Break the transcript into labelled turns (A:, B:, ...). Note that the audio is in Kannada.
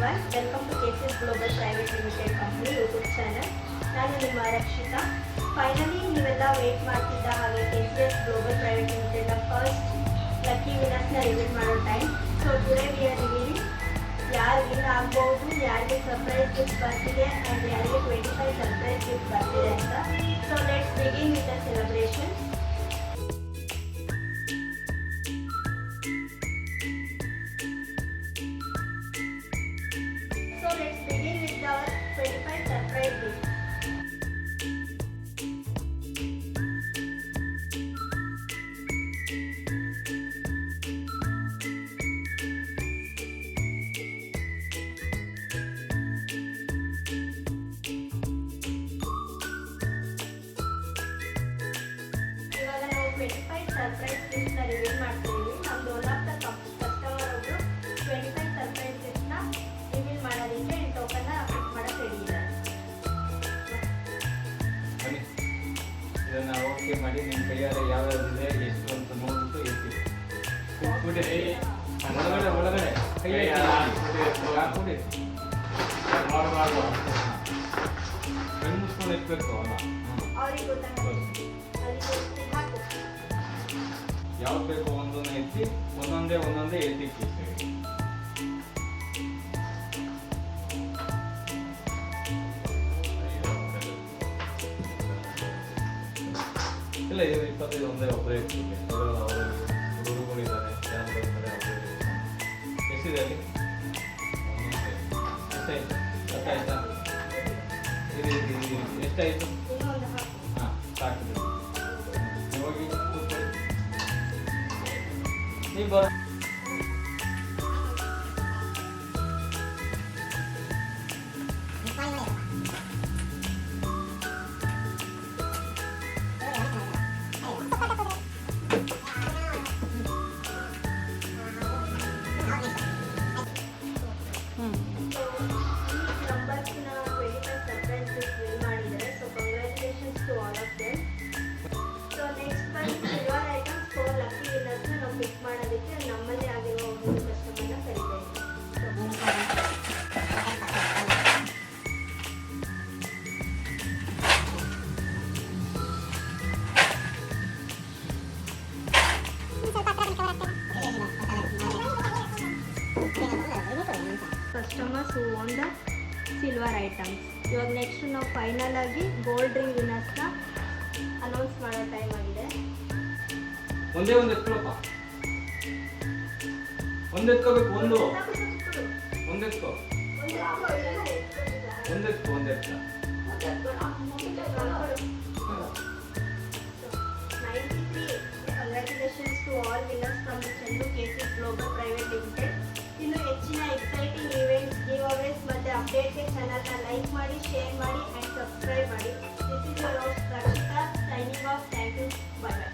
A: everyone. Welcome to Cases Global Private Limited Company YouTube channel. ನಾನು ನಿಮ್ಮ ರಕ್ಷಿತಾ. ಫೈನಲಿ ನೀವೆಲ್ಲ ವೇಟ್ ಮಾಡ್ತಿದ್ದ ಹಾಗೆ KCS Global Private Limited first lucky ವಿನ್ನರ್ಸ್ನ ರಿವೀಲ್ ಮಾಡೋ time. So today we are revealing ಯಾರು ವಿನ್ ಆಗ್ಬೋದು, ಯಾರಿಗೆ ಸರ್ಪ್ರೈಸ್ ಗಿಫ್ಟ್ ಬರ್ತಿದೆ ಆ್ಯಂಡ್ ಯಾರಿಗೆ 25 ಸರ್ಪ್ರೈಸ್ ಗಿಫ್ಟ್ ಬರ್ತಿದೆ ಅಂತ. So let's begin with the celebration. So let's begin with our 25 surprise gifts. ಇವಾಗ ನಾವು 25 ಸರ್ಪ್ರೈಸ್ ಗಿಫ್ಟ್ನ ರಿವೀಲ್ ಮಾಡ್ತೀವಿ. ನಮ್ದು ಒನ್ ಆಫ್ ದ ಕಸ್ಟಮರ್ ಒಬ್ರು 25 ಸರ್ಪ್ರೈಸ್ ಗಿಫ್ಟ್ನ ರಿವೀಲ್ ಮಾಡೋದಕ್ಕೆ ಟೋಕನ್ನ ಫಿಕ್ಸ್ ಮಾಡಕ್ಕೆ ರೆಡಿ ಇದ್ದಾರೆ.
B: ಬನ್ನಿ, ಇದನ್ನ ಓಕೆ ಮಾಡಿ ನಿಮ್ಮ ಕೈಯಾರೆ ಯಾವ್ಯಾವ್ದಿದೆ ಎಷ್ಟು ಅಂತ ನೋಡ್ಬಿಟ್ಟು ಇರ್ತೀವಿ. ಕೂತ್ಬಿಟ್ಟಿರಿ ಒಳಗಡೆ ಕೈ ಹಾಕ್ಬಿಡಿ. ಕಣ್ಣು ಮುಚ್ಕೊಂಡು ಇಟ್ಬೇಕು. ಅಲ್ಲ
A: ಅವ್ರಿಗೆ ಗೊತ್ತಾಗುತ್ತೆ. ಹಾಕು.
B: ಯಾವ್ದು ಬೇಕು ಒಂದೊಂದೇ ಎತ್ತಿ ಒಂದೊಂದೇ ಎತ್ತಿಕ್ಕಿ. ಇಲ್ಲ, ಇದು 25 ಒಂದೇ ಒಬ್ಬರೇ ಇರ್ತೀವಿ. ಹುಡುಗರಿದ್ದಾರೆ, ಯಾರು ಬರ್ತಾರೆ ಅವರು. ಎಷ್ಟಿದೆ ಅಲ್ಲಿ? ಎಷ್ಟಾಯ್ತು? ಗೊತ್ತಾಯ್ತಾ? ಎಷ್ಟಾಯ್ತು?
A: ಇನ್ನೊಂದು ಹಾಕು.
B: ಹಾಂ, ಸಾಕು. ಹೋಗಿ ಕೂತ್ಕೊಳ್ಳಿ. ನೀವು ಬರ
A: ನಂಬರ್ಸ್ನ 25 ಸರ್ಪ್ರೈಸ್ ಗಿಫ್ಟ್ ವಿನ್ ಮಾಡಿದ್ದಾರೆ. So congratulations to all of them. So next ಬಂದು ಸಿಲ್ವರ್ ಐಟಮ್ಸ್ 4 ಲಕ್ಕಿ ವಿನ್ನರ್ಸ್ನ ನಾವು ಪಿಕ್ ಮಾಡೋದಕ್ಕೆ ನಮ್ಮಲ್ಲಿ ಆಗಿರೋ ಒಂದು ಕಸ್ಟಮರ್ನ ಕರಿತಾ ಇದ್ದೀವಿ. Customers who want the silver items. ಇವಾಗ ನೆಕ್ಸ್ಟ್ ನಾವು ಫೈನಲ್ ಆಗಿ ಗೋಲ್ಡ್ ರಿಂಗ್ ವಿನ್ನರ್ಸ್ನ ಅನೌನ್ಸ್ ಮಾಡೋ ಟೈಮ್ ಆಗಿದೆ.
B: ಒಂದೇ ಒಂದು ಎತ್ಕೊಳಪ್ಪ. ಒಂದು ಎತ್ಕೋಬೇಕು. ಒಂದೆತ್ಕೋ. ಒಂದೆತ್ಕ.
A: 93 congratulations to all winners from Chandu KCS Global Private Limited. ಇನ್ನು ಹೆಚ್ಚಿನ ಎಕ್ಸೈಟಿಂಗ್ ಈವೆಂಟ್ಸ್, ಗಿವ್ ಅವೇಸ್ ಮತ್ತು ಅಪ್ಡೇಟ್ಗೆ ಚಾನಲ್ನ ಲೈಕ್ ಮಾಡಿ, ಶೇರ್ ಮಾಡಿ ಆ್ಯಂಡ್ ಸಬ್ಸ್ಕ್ರೈಬ್ ಮಾಡಿ. This is your host Rakshitha signing off. Thank you. Bye bye.